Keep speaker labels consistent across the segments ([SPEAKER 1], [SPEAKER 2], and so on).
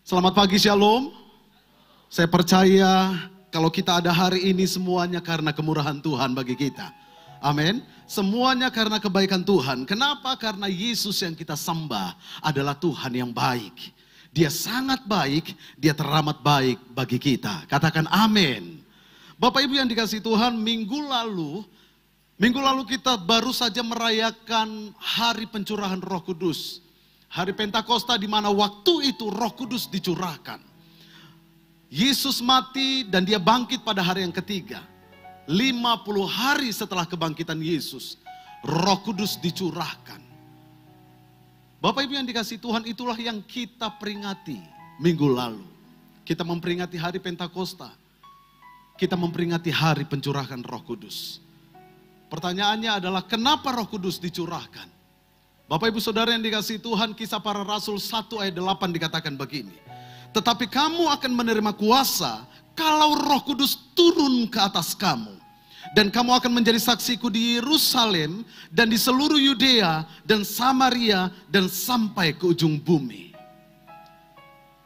[SPEAKER 1] Selamat pagi, Shalom. Saya percaya kalau kita ada hari ini semuanya karena kemurahan Tuhan bagi kita. Amin. Semuanya karena kebaikan Tuhan. Kenapa? Karena Yesus yang kita sembah adalah Tuhan yang baik. Dia sangat baik, dia teramat baik bagi kita. Katakan amin. Bapak Ibu yang dikasihi Tuhan, minggu lalu kita baru saja merayakan hari pencurahan Roh Kudus. Hari Pentakosta di mana waktu itu Roh Kudus dicurahkan. Yesus mati dan dia bangkit pada hari yang ketiga. 50 hari setelah kebangkitan Yesus, Roh Kudus dicurahkan. Bapak Ibu yang dikasihi Tuhan, itulah yang kita peringati minggu lalu. Kita memperingati hari Pentakosta. Kita memperingati hari pencurahan Roh Kudus. Pertanyaannya adalah kenapa Roh Kudus dicurahkan? Bapak Ibu Saudara yang dikasihi Tuhan, Kisah Para Rasul 1 ayat 8 dikatakan begini. Tetapi kamu akan menerima kuasa kalau Roh Kudus turun ke atas kamu. Dan kamu akan menjadi saksiku di Yerusalem dan di seluruh Yudea dan Samaria dan sampai ke ujung bumi.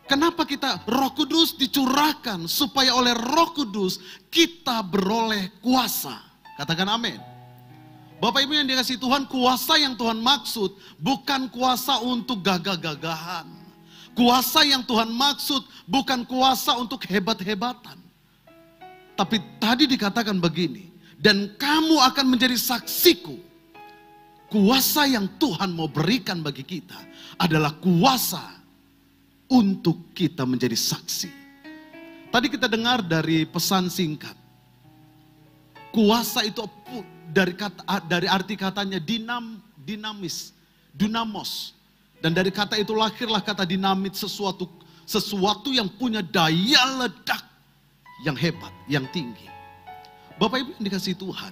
[SPEAKER 1] Kenapa Roh Kudus dicurahkan? Supaya oleh Roh Kudus kita beroleh kuasa. Katakan amin. Bapak Ibu yang dikasihi Tuhan, kuasa yang Tuhan maksud bukan kuasa untuk gagah-gagahan. Kuasa yang Tuhan maksud bukan kuasa untuk hebat-hebatan. Tapi tadi dikatakan begini, dan kamu akan menjadi saksiku. Kuasa yang Tuhan mau berikan bagi kita adalah kuasa untuk kita menjadi saksi. Tadi kita dengar dari pesan singkat. Kuasa itu dari arti katanya dinamis, dunamos. Dan dari kata itu lahirlah kata dinamit, sesuatu yang punya daya ledak yang hebat, yang tinggi. Bapak Ibu yang dikasihi Tuhan,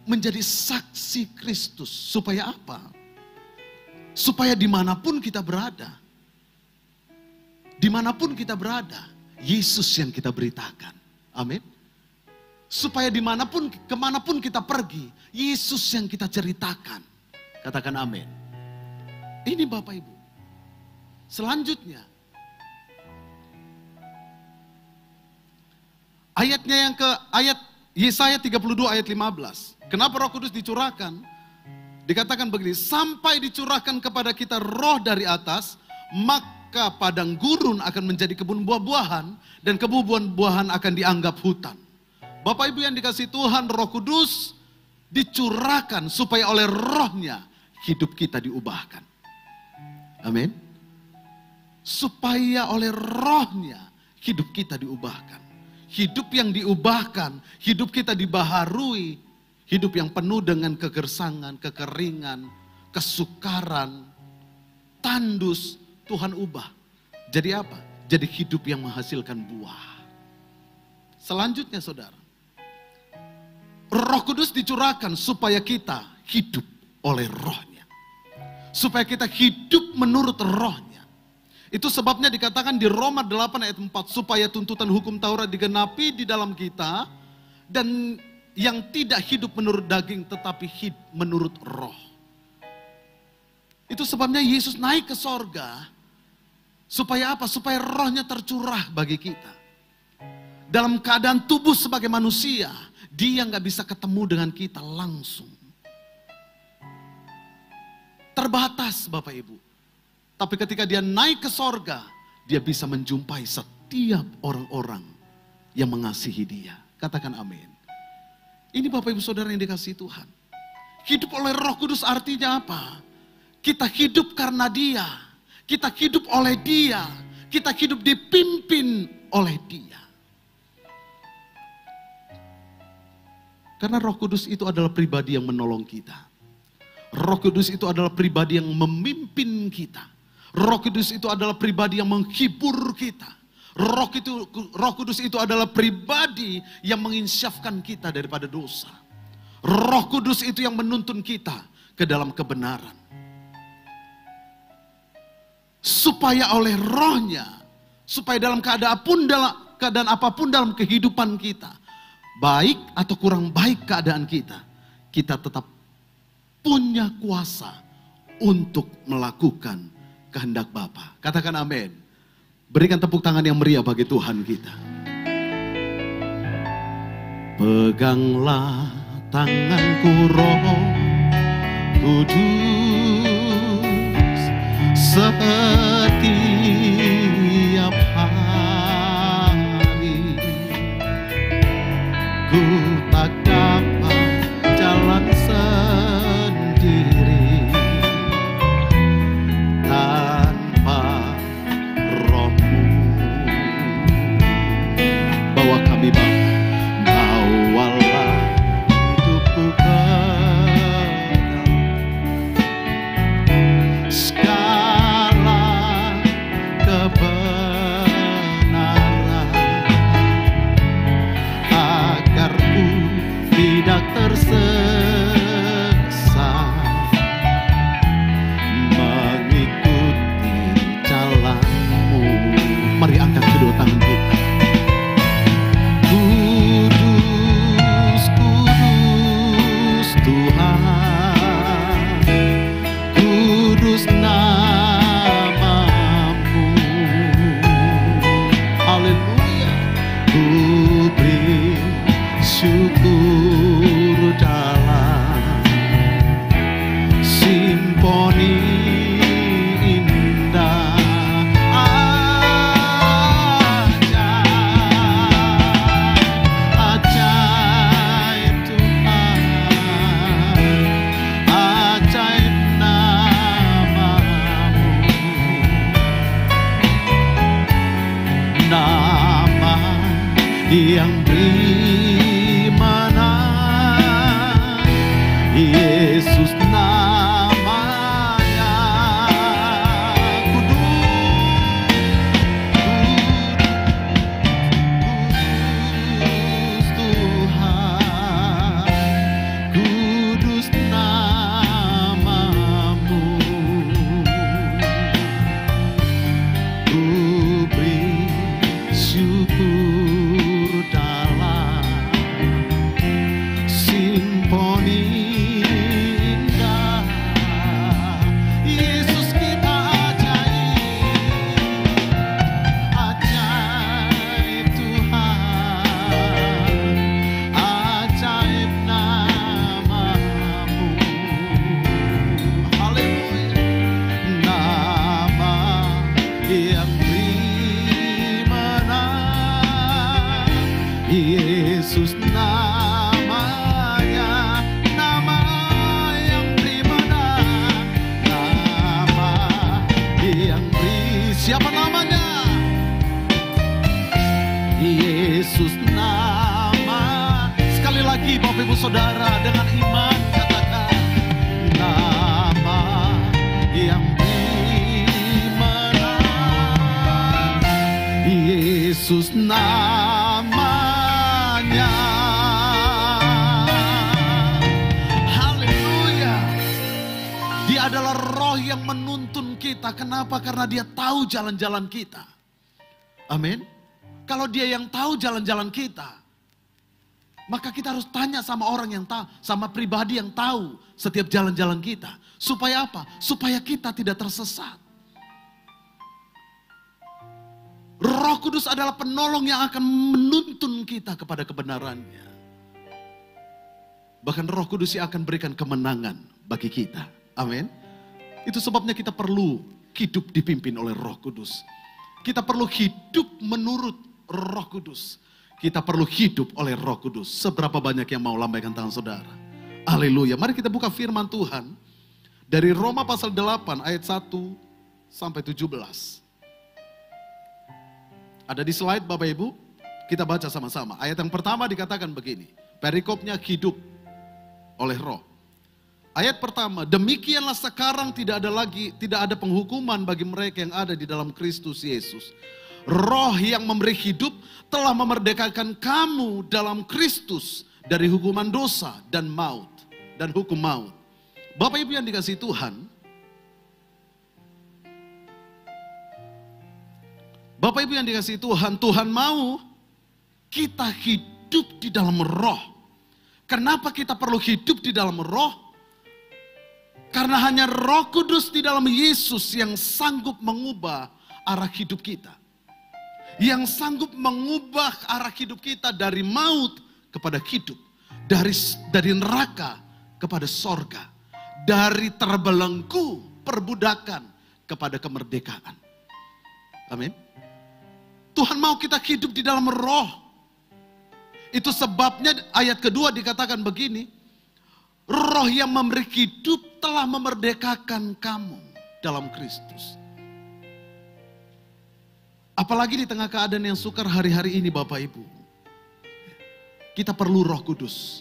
[SPEAKER 1] menjadi saksi Kristus. Supaya apa? Supaya dimanapun kita berada, Yesus yang kita beritakan. Amin. Supaya kemanapun kita pergi, Yesus yang kita ceritakan. Katakan amin. Ini Bapak Ibu. Selanjutnya, ayat Yesaya 32 ayat 15. Kenapa Roh Kudus dicurahkan? Dikatakan begini, sampai dicurahkan kepada kita roh dari atas, maka padang gurun akan menjadi kebun buah-buahan, dan kebun buah-buahan akan dianggap hutan. Bapak Ibu yang dikasihi Tuhan, Roh Kudus dicurahkan supaya oleh rohnya hidup kita diubahkan. Amin. Supaya oleh rohnya hidup kita diubahkan. Hidup yang diubahkan, hidup kita dibaharui. Hidup yang penuh dengan kegersangan, kekeringan, kesukaran, tandus, Tuhan ubah. Jadi apa? Jadi hidup yang menghasilkan buah. Selanjutnya saudara, Roh Kudus dicurahkan supaya kita hidup oleh rohnya. Supaya kita hidup menurut rohnya. Itu sebabnya dikatakan di Roma 8 ayat 4. Supaya tuntutan hukum Taurat digenapi di dalam kita. Dan yang tidak hidup menurut daging tetapi hidup menurut roh. Itu sebabnya Yesus naik ke sorga. Supaya apa? Supaya rohnya tercurah bagi kita. Dalam keadaan tubuh sebagai manusia, dia gak bisa ketemu dengan kita langsung. Terbatas Bapak Ibu. Tapi ketika dia naik ke sorga, dia bisa menjumpai setiap orang-orang yang mengasihi dia. Katakan amin. Ini Bapak Ibu Saudara yang dikasihi Tuhan. Hidup oleh Roh Kudus artinya apa? Kita hidup karena dia. Kita hidup oleh dia. Kita hidup dipimpin oleh dia. Karena Roh Kudus itu adalah pribadi yang menolong kita. Roh Kudus itu adalah pribadi yang memimpin kita. Roh Kudus itu adalah pribadi yang menghibur kita. Roh Kudus itu adalah pribadi yang menginsyafkan kita daripada dosa. Roh Kudus itu yang menuntun kita ke dalam kebenaran. Supaya oleh rohnya, supaya dalam keadaan apapun dalam kehidupan kita, baik atau kurang baik keadaan kita tetap punya kuasa untuk melakukan kehendak Bapa. Katakan amin. Berikan tepuk tangan yang meriah bagi Tuhan kita. Peganglah tanganku Roh Kudus setiap hari. Ku tak dapat jalan sendiri tanpa Roh-Mu. Bawa kami Bapa, bawalah hidupku ke segala kebenaran, agar ku tidak tersesat mengikuti jalan-Mu. Mari angkat kedua tangan kita. Kudus, kudus Tuhan, kudus nama-Mu. Haleluya. Ku beri syukur dalam simponi indah. Ajaib Tuhan, ajaib nama-Mu. Nama yang beri mana, Yesus namanya. Kudus Tuhan, kudus nama-Mu. Ku beri syukur dalam simponi indah. Yesus kita ajaib, ajaib Tuhan, ajaib nama-Mu. Haleluya. Nama yang beri menang, Yesus namanya. Nama yang beri menang, nama yang beri. Siapa namanya? Yesus nama. Sekali lagi Bapak Ibu Saudara, dengan iman katakan, nama yang beri menang, Yesus namanya. Haleluya. Dia adalah Roh yang menuntun kita. Kenapa? Karena Dia tahu jalan-jalan kita. Amin. Kalau Dia yang tahu jalan-jalan kita, maka kita harus tanya sama orang yang tahu, sama pribadi yang tahu setiap jalan-jalan kita. Supaya apa? Supaya kita tidak tersesat. Roh Kudus adalah penolong yang akan menuntun kita kepada kebenarannya. Bahkan Roh Kudus yang akan berikan kemenangan bagi kita. Amin. Itu sebabnya kita perlu hidup dipimpin oleh Roh Kudus. Kita perlu hidup menurut Roh Kudus. Kita perlu hidup oleh Roh Kudus. Seberapa banyak yang mau lambaikan tangan saudara? Haleluya. Mari kita buka firman Tuhan dari Roma pasal 8 ayat 1 sampai 17. Ada di slide Bapak Ibu, kita baca sama-sama. Ayat yang pertama dikatakan begini, perikopnya hidup oleh Roh. Ayat pertama, demikianlah sekarang tidak ada penghukuman bagi mereka yang ada di dalam Kristus Yesus. Roh yang memberi hidup telah memerdekakan kamu dalam Kristus dari hukuman dosa dan maut dan hukum maut. Bapak Ibu yang dikasihi Tuhan, Bapak Ibu yang dikasihi Tuhan, Tuhan mau kita hidup di dalam Roh. Kenapa kita perlu hidup di dalam Roh? Karena hanya Roh Kudus di dalam Yesus yang sanggup mengubah arah hidup kita. Yang sanggup mengubah arah hidup kita dari maut kepada hidup. Dari neraka kepada sorga. Dari terbelenggu perbudakan kepada kemerdekaan. Amin. Tuhan mau kita hidup di dalam roh. Itu sebabnya ayat kedua dikatakan begini. Roh yang memberi hidup telah memerdekakan kamu dalam Kristus. Apalagi di tengah keadaan yang sukar hari-hari ini Bapak Ibu. Kita perlu Roh Kudus.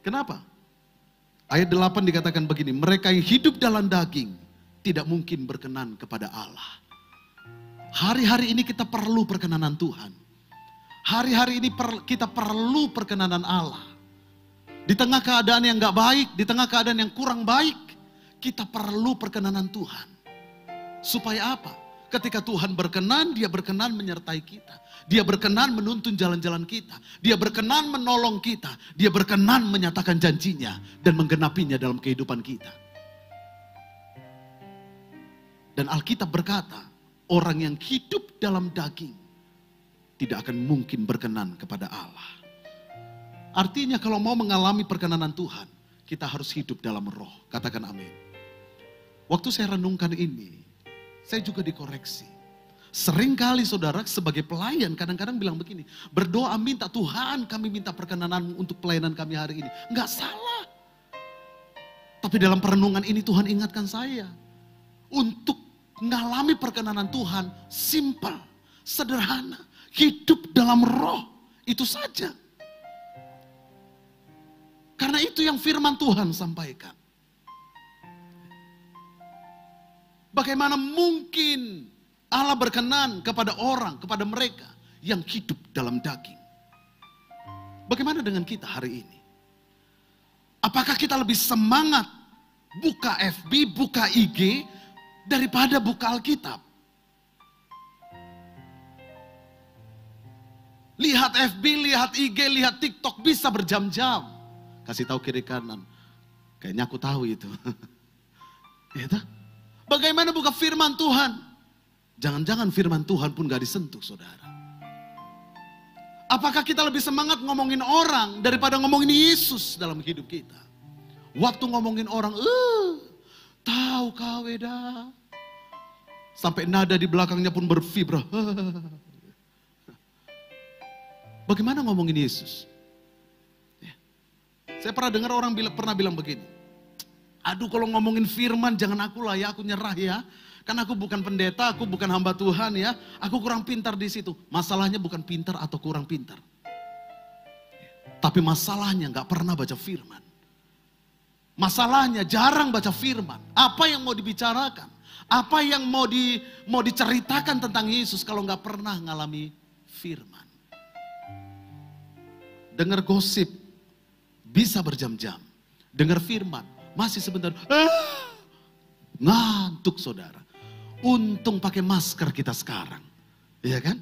[SPEAKER 1] Kenapa? Ayat 8 dikatakan begini. Mereka yang hidup dalam daging tidak mungkin berkenan kepada Allah. Hari-hari ini kita perlu perkenanan Tuhan. Hari-hari ini kita perlu perkenanan Allah. Di tengah keadaan yang gak baik, di tengah keadaan yang kurang baik, kita perlu perkenanan Tuhan. Supaya apa? Ketika Tuhan berkenan, Dia berkenan menyertai kita. Dia berkenan menuntun jalan-jalan kita. Dia berkenan menolong kita. Dia berkenan menyatakan janjinya dan menggenapinya dalam kehidupan kita. Dan Alkitab berkata, orang yang hidup dalam daging tidak akan mungkin berkenan kepada Allah. Artinya kalau mau mengalami perkenanan Tuhan, kita harus hidup dalam roh. Katakan amin. Waktu saya renungkan ini, saya juga dikoreksi. Seringkali saudara sebagai pelayan kadang-kadang bilang begini, berdoa minta Tuhan kami minta perkenanan untuk pelayanan kami hari ini. Enggak salah. Tapi dalam perenungan ini Tuhan ingatkan saya, untuk mengalami perkenanan Tuhan simple, sederhana. Hidup dalam roh, itu saja. Karena itu yang firman Tuhan sampaikan. Bagaimana mungkin Allah berkenan kepada orang, kepada mereka yang hidup dalam daging. Bagaimana dengan kita hari ini? Apakah kita lebih semangat buka FB, buka IG daripada buka Alkitab? Lihat FB, lihat IG, lihat TikTok bisa berjam-jam. Kasih tahu kiri kanan. Kayaknya aku tahu itu. Gitu? Bagaimana buka firman Tuhan? Jangan-jangan firman Tuhan pun gak disentuh saudara. Apakah kita lebih semangat ngomongin orang daripada ngomongin Yesus dalam hidup kita? Waktu ngomongin orang, tahu kau dah. Sampai nada di belakangnya pun bervibra. Bagaimana ngomongin Yesus? Ya. Saya pernah dengar orang pernah bilang begini. Aduh kalau ngomongin firman jangan aku lah ya, aku nyerah ya. Karena aku bukan pendeta, aku bukan hamba Tuhan ya. Aku kurang pintar di situ. Masalahnya bukan pintar atau kurang pintar. Tapi masalahnya gak pernah baca firman. Masalahnya jarang baca firman. Apa yang mau dibicarakan? Apa yang mau diceritakan tentang Yesus kalau gak pernah ngalami firman? Dengar gosip bisa berjam-jam. Dengar firman masih sebentar. Ngantuk saudara. Untung pakai masker kita sekarang. Iya kan?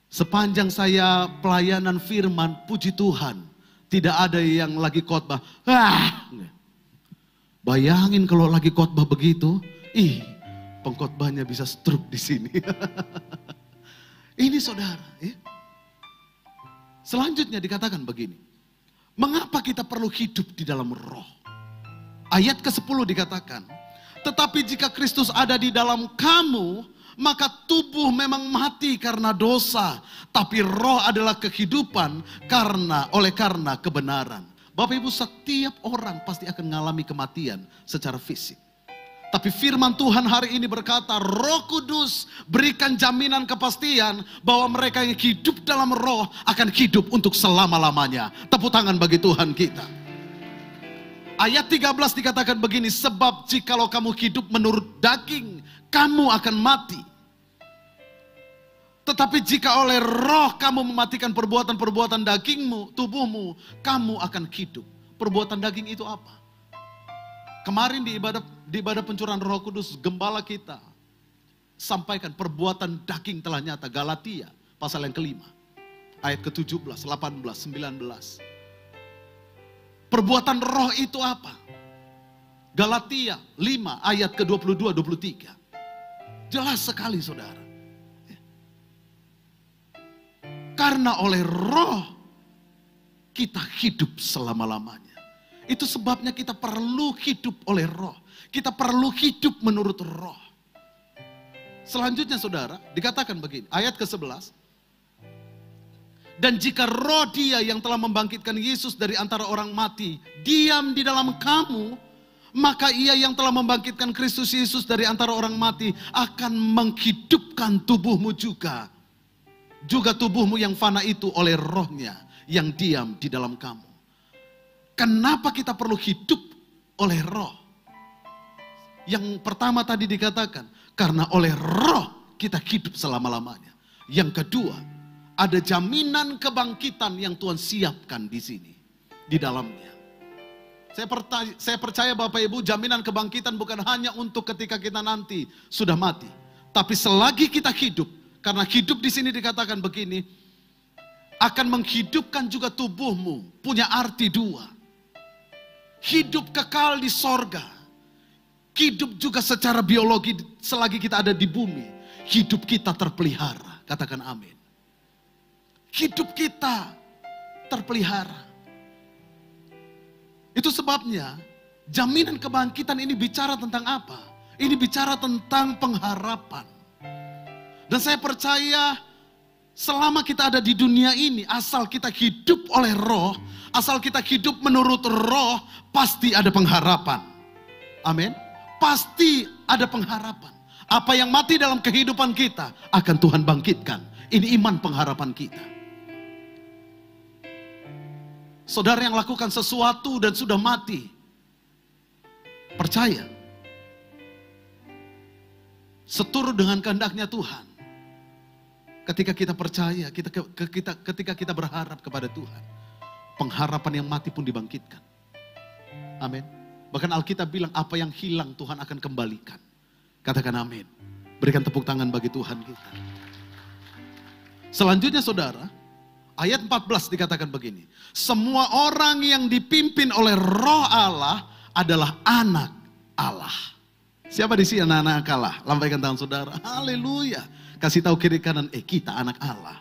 [SPEAKER 1] Sepanjang saya pelayanan firman, puji Tuhan. Tidak ada yang lagi khotbah. Bayangin kalau lagi khotbah begitu. Pengkhotbahnya bisa stroke di sini. Ini saudara. Ya. Selanjutnya dikatakan begini. Mengapa kita perlu hidup di dalam roh? Ayat ke-10 dikatakan. Tetapi jika Kristus ada di dalam kamu, maka tubuh memang mati karena dosa. Tapi roh adalah kehidupan oleh karena kebenaran. Bapak Ibu, setiap orang pasti akan mengalami kematian secara fisik. Tapi firman Tuhan hari ini berkata, Roh Kudus berikan jaminan kepastian bahwa mereka yang hidup dalam roh akan hidup untuk selama-lamanya. Tepuk tangan bagi Tuhan kita. Ayat 13 dikatakan begini, sebab jikalau kamu hidup menurut daging, kamu akan mati. Tetapi jika oleh roh kamu mematikan perbuatan-perbuatan dagingmu, tubuhmu, kamu akan hidup. Perbuatan daging itu apa? Kemarin di ibadah pencurahan Roh Kudus, gembala kita sampaikan perbuatan daging telah nyata. Galatia pasal yang kelima. Ayat ke-17, 18, 19. Perbuatan roh itu apa? Galatia 5 ayat ke-22-23. Jelas sekali saudara. Karena oleh roh kita hidup selama-lamanya. Itu sebabnya kita perlu hidup oleh roh. Kita perlu hidup menurut roh. Selanjutnya saudara, dikatakan begini, ayat ke-11. Dan jika roh Dia yang telah membangkitkan Yesus dari antara orang mati diam di dalam kamu, maka Ia yang telah membangkitkan Kristus Yesus dari antara orang mati akan menghidupkan tubuhmu juga. Juga tubuhmu yang fana itu oleh rohnya yang diam di dalam kamu. Kenapa kita perlu hidup oleh roh? Yang pertama tadi dikatakan, karena oleh roh kita hidup selama-lamanya. Yang kedua, ada jaminan kebangkitan yang Tuhan siapkan di sini, di dalamnya. Saya percaya Bapak Ibu, jaminan kebangkitan bukan hanya untuk ketika kita nanti sudah mati. Tapi selagi kita hidup, karena hidup di sini dikatakan begini, akan menghidupkan juga tubuhmu, punya arti dua. Hidup kekal di sorga. Hidup juga secara biologi selagi kita ada di bumi. Hidup kita terpelihara, katakan amin. Hidup kita terpelihara. Itu sebabnya jaminan kebangkitan ini bicara tentang apa? Ini bicara tentang pengharapan. Dan saya percaya selama kita ada di dunia ini, asal kita hidup oleh roh, asal kita hidup menurut roh, pasti ada pengharapan. Amin. Pasti ada pengharapan. Apa yang mati dalam kehidupan kita akan Tuhan bangkitkan. Ini iman pengharapan kita. Saudara yang lakukan sesuatu dan sudah mati, percaya, seturut dengan kehendaknya Tuhan. Ketika kita percaya, ketika kita berharap kepada Tuhan, pengharapan yang mati pun dibangkitkan. Amin. Bahkan Alkitab bilang apa yang hilang Tuhan akan kembalikan. Katakan amin. Berikan tepuk tangan bagi Tuhan kita. Selanjutnya saudara, ayat 14 dikatakan begini. Semua orang yang dipimpin oleh roh Allah adalah anak Allah. Siapa di sini anak-anak Allah? Lambaikan tangan saudara. Haleluya. Kasih tahu kiri kanan, kita anak Allah.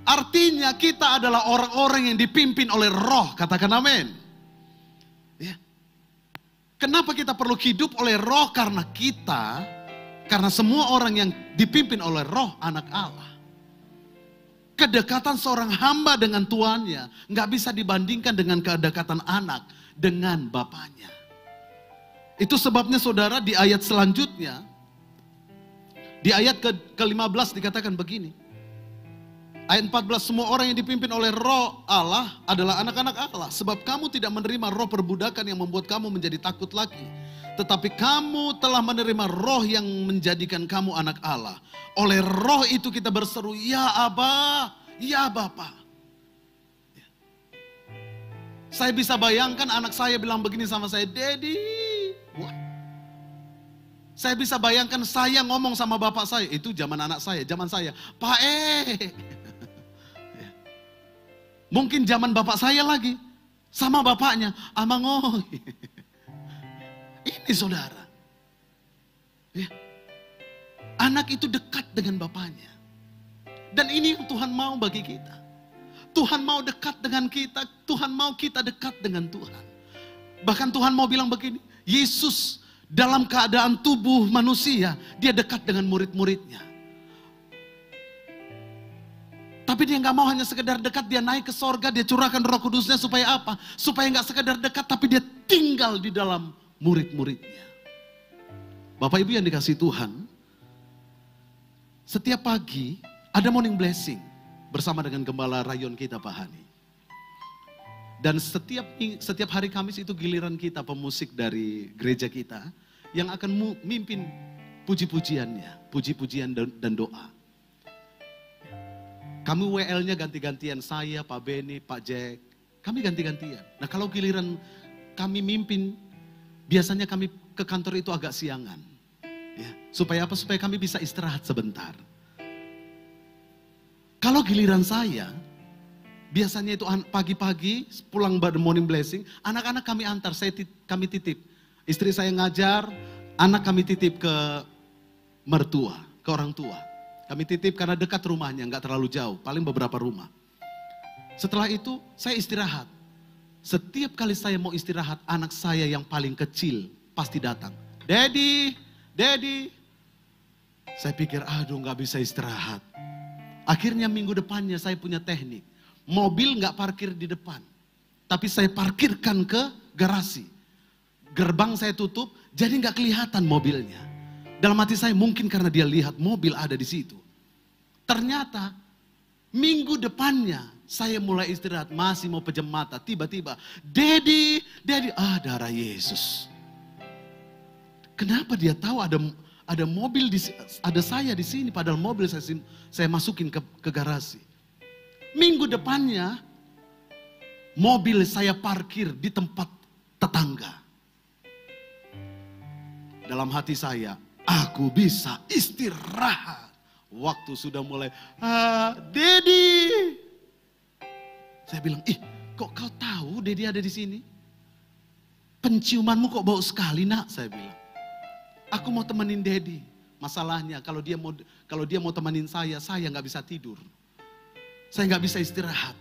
[SPEAKER 1] Artinya kita adalah orang-orang yang dipimpin oleh roh. Katakan amin. Ya. Kenapa kita perlu hidup oleh roh? Karena semua orang yang dipimpin oleh roh anak Allah. Kedekatan seorang hamba dengan tuannya nggak bisa dibandingkan dengan kedekatan anak dengan bapaknya. Itu sebabnya saudara di ayat selanjutnya, di ayat ke-15 dikatakan begini. Ayat 14, semua orang yang dipimpin oleh roh Allah adalah anak-anak Allah. Sebab kamu tidak menerima roh perbudakan yang membuat kamu menjadi takut lagi. Tetapi kamu telah menerima roh yang menjadikan kamu anak Allah. Oleh roh itu kita berseru, ya Aba, ya Bapa. Saya bisa bayangkan anak saya bilang begini sama saya, Daddy. Wah. Saya bisa bayangkan saya ngomong sama bapak saya, itu zaman anak saya, zaman saya. Pak Mungkin zaman bapak saya lagi, sama bapaknya, Amangoy. Ini saudara. Ya. Anak itu dekat dengan bapaknya. Dan ini yang Tuhan mau bagi kita. Tuhan mau dekat dengan kita. Tuhan mau kita dekat dengan Tuhan. Bahkan Tuhan mau bilang begini. Yesus dalam keadaan tubuh manusia. Dia dekat dengan murid-muridnya. Tapi dia gak mau hanya sekedar dekat. Dia naik ke sorga. Dia curahkan Roh Kudusnya supaya apa? Supaya gak sekedar dekat. Tapi dia tinggal di dalam murid-muridnya. Bapak Ibu yang dikasihi Tuhan, setiap pagi ada morning blessing bersama dengan gembala rayon kita Pak Hani. Dan setiap hari Kamis itu giliran kita pemusik dari gereja kita yang akan mimpin puji-pujiannya, puji-pujian dan doa. Kami WL-nya ganti-gantian, saya, Pak Beni, Pak Jack, kami ganti-gantian. Nah kalau giliran kami mimpin, biasanya kami ke kantor itu agak siangan. Ya, supaya apa? Supaya kami bisa istirahat sebentar. Kalau giliran saya, biasanya itu pagi-pagi pulang pada morning blessing, anak-anak kami antar, kami titip. Istri saya ngajar, anak kami titip ke mertua, ke orang tua. Kami titip karena dekat rumahnya, nggak terlalu jauh, paling beberapa rumah. Setelah itu saya istirahat. Setiap kali saya mau istirahat, anak saya yang paling kecil pasti datang. Daddy, Daddy. Saya pikir, aduh nggak bisa istirahat. Akhirnya minggu depannya saya punya teknik. Mobil nggak parkir di depan, tapi saya parkirkan ke garasi. Gerbang saya tutup, jadi nggak kelihatan mobilnya. Dalam hati saya mungkin karena dia lihat mobil ada di situ. Ternyata minggu depannya saya mulai istirahat, masih mau pejam mata. Tiba-tiba, Daddy, Daddy, darah Yesus. Kenapa dia tahu ada mobil, ada saya di sini, padahal mobil saya masukin ke garasi. Minggu depannya, mobil saya parkir di tempat tetangga. Dalam hati saya, aku bisa istirahat. Waktu sudah mulai, Daddy. Saya bilang, kok kau tahu Daddy ada di sini? Penciumanmu kok bau sekali, nak? Saya bilang, aku mau temenin Daddy. Masalahnya kalau dia mau temenin saya nggak bisa tidur. Saya nggak bisa istirahat.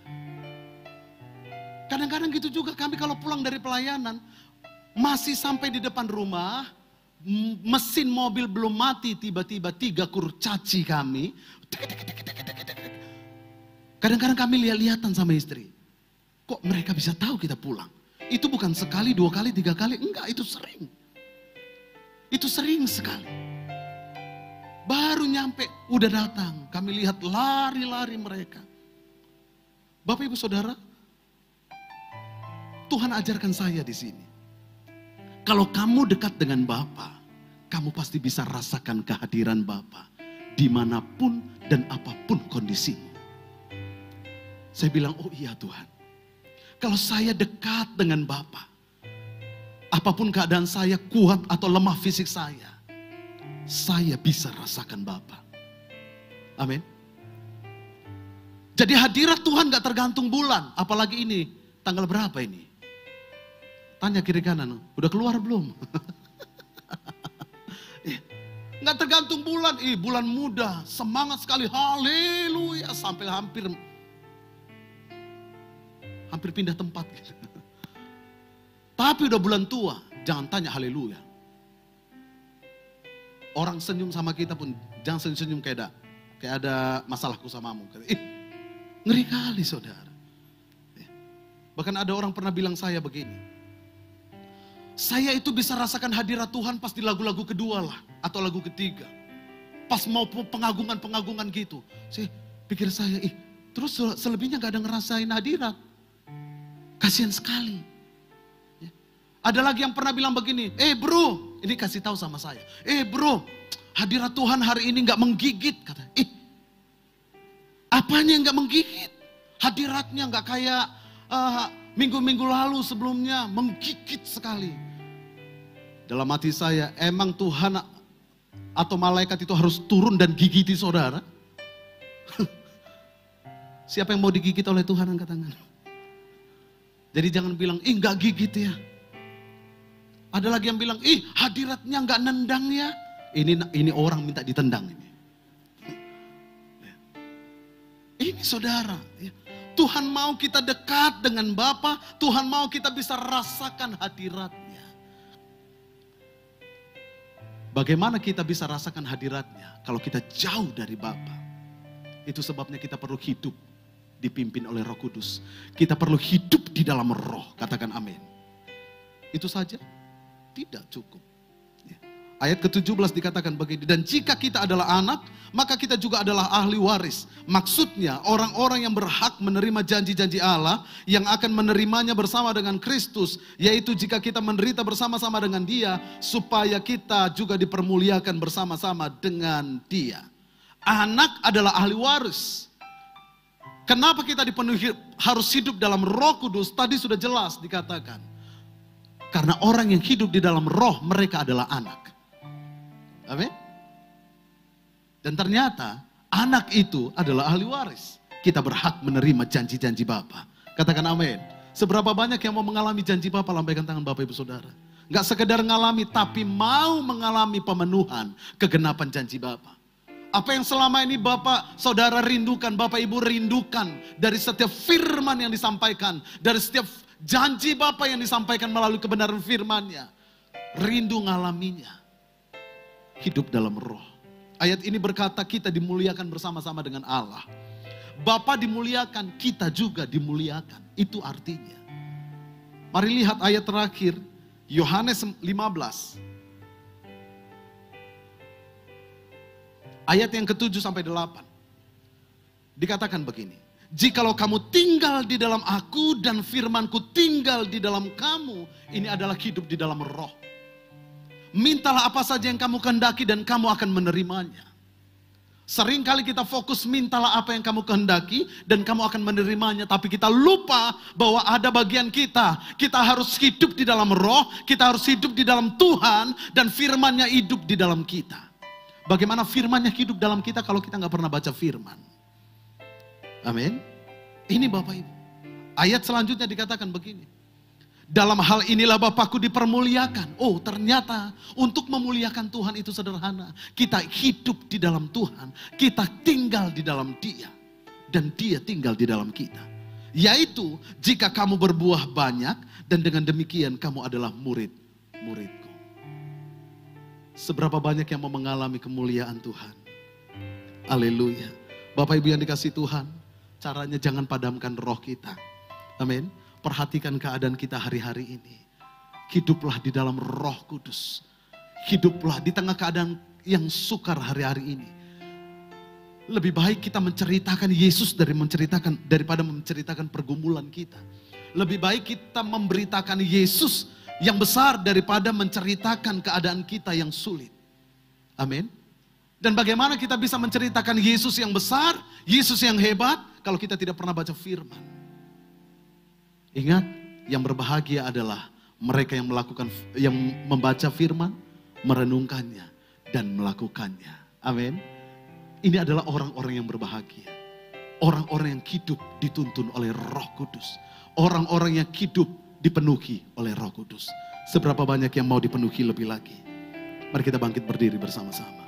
[SPEAKER 1] Kadang-kadang gitu juga kami kalau pulang dari pelayanan, masih sampai di depan rumah, mesin mobil belum mati, tiba-tiba 3 kurcaci kami. Kadang-kadang kami lihat-lihatan sama istri. Kok mereka bisa tahu kita pulang? Itu bukan sekali, 2 kali, 3 kali. Enggak, itu sering. Itu sering sekali. Baru nyampe, udah datang. Kami lihat lari-lari mereka. Bapak Ibu Saudara, Tuhan ajarkan saya di sini. Kalau kamu dekat dengan Bapa, kamu pasti bisa rasakan kehadiran Bapa dimanapun dan apapun kondisimu. Saya bilang, oh iya Tuhan. Kalau saya dekat dengan Bapa, apapun keadaan saya, kuat atau lemah fisik saya bisa rasakan Bapa. Amin. Jadi hadirat Tuhan gak tergantung bulan. Apalagi ini, tanggal berapa ini? Tanya kiri kanan, udah keluar belum? Gak tergantung bulan. Bulan muda, semangat sekali, haleluya. Sampai hampir pindah tempat. Tapi udah bulan tua, jangan tanya haleluya. Orang senyum sama kita pun, jangan senyum-senyum kayak ada masalahku samamu. Ngeri kali saudara. Bahkan ada orang pernah bilang saya begini. Saya itu bisa rasakan hadirat Tuhan pas di lagu-lagu kedua lah. Atau lagu ketiga. Pas mau pengagungan-pengagungan gitu. Pikir saya, terus selebihnya gak ada ngerasain hadirat. Kasihan sekali. Ada lagi yang pernah bilang begini. Bro, ini kasih tahu sama saya. Bro, hadirat Tuhan hari ini gak menggigit. Kata, apanya yang gak menggigit? Hadiratnya gak kayak minggu-minggu lalu sebelumnya, menggigit sekali. Dalam hati saya, emang Tuhan atau malaikat itu harus turun dan gigiti saudara? Siapa yang mau digigit oleh Tuhan, angkat tangan. Jadi jangan bilang, gak gigit ya. Ada lagi yang bilang, hadiratnya gak nendang ya. Ini orang minta ditendang ini. Ini saudara, Tuhan mau kita dekat dengan Bapa, Tuhan mau kita bisa rasakan hadiratnya. Bagaimana kita bisa rasakan hadiratnya kalau kita jauh dari Bapa? Itu sebabnya kita perlu hidup dipimpin oleh Roh Kudus. Kita perlu hidup di dalam Roh, katakan amin. Itu saja? Tidak cukup. Ayat ke-17 dikatakan begini, dan jika kita adalah anak, maka kita juga adalah ahli waris. Maksudnya orang-orang yang berhak menerima janji-janji Allah, yang akan menerimanya bersama dengan Kristus, yaitu jika kita menderita bersama-sama dengan Dia, supaya kita juga dipermuliakan bersama-sama dengan Dia. Anak adalah ahli waris. Kenapa kita dipenuhi harus hidup dalam Roh Kudus? Tadi sudah jelas dikatakan. Karena orang yang hidup di dalam Roh, mereka adalah anak. Amin. Dan ternyata anak itu adalah ahli waris. kita berhak menerima janji-janji Bapa. Katakan amin. Seberapa banyak yang mau mengalami janji Bapa, lambaikan tangan Bapak Ibu Saudara. Gak sekedar ngalami, tapi mau mengalami pemenuhan kegenapan janji Bapa. Apa yang selama ini Bapak, Saudara rindukan, Bapak Ibu rindukan dari setiap firman yang disampaikan, dari setiap janji Bapa yang disampaikan melalui kebenaran firman-Nya. Rindu ngalaminya. Hidup dalam roh. Ayat ini berkata kita dimuliakan bersama-sama dengan Allah. Bapa dimuliakan, kita juga dimuliakan. Itu artinya. Mari lihat ayat terakhir, Yohanes 15. Ayat yang ke-7 sampai 8. Dikatakan begini. Jikalau kamu tinggal di dalam aku dan firmanku tinggal di dalam kamu, ini adalah hidup di dalam roh. Mintalah apa saja yang kamu kehendaki dan kamu akan menerimanya. Seringkali kita fokus mintalah apa yang kamu kehendaki dan kamu akan menerimanya. Tapi kita lupa bahwa ada bagian kita. Kita harus hidup di dalam roh, kita harus hidup di dalam Tuhan dan firman-Nya hidup di dalam kita. Bagaimana firman-Nya hidup dalam kita kalau kita nggak pernah baca firman? Amin. Ini Bapak Ibu. Ayat selanjutnya dikatakan begini. Dalam hal inilah Bapakku dipermuliakan. Oh, ternyata untuk memuliakan Tuhan itu sederhana. Kita hidup di dalam Tuhan. Kita tinggal di dalam Dia. Dan Dia tinggal di dalam kita. Yaitu jika kamu berbuah banyak dan dengan demikian kamu adalah murid-muridku. Seberapa banyak yang mau mengalami kemuliaan Tuhan. Haleluya. Bapak Ibu yang dikasihi Tuhan, caranya jangan padamkan roh kita. Amin. Perhatikan keadaan kita hari-hari ini. Hiduplah di dalam Roh Kudus. Hiduplah di tengah keadaan yang sukar hari-hari ini. Lebih baik kita menceritakan Yesus daripada menceritakan pergumulan kita. Lebih baik kita memberitakan Yesus yang besar daripada menceritakan keadaan kita yang sulit. Amin. Dan bagaimana kita bisa menceritakan Yesus yang besar, Yesus yang hebat, kalau kita tidak pernah baca firman. Ingat, yang berbahagia adalah mereka yang membaca firman, merenungkannya, dan melakukannya. Amin. Ini adalah orang-orang yang berbahagia. Orang-orang yang hidup dituntun oleh Roh Kudus. Orang-orang yang hidup dipenuhi oleh Roh Kudus. Seberapa banyak yang mau dipenuhi lebih lagi? Mari kita bangkit berdiri bersama-sama.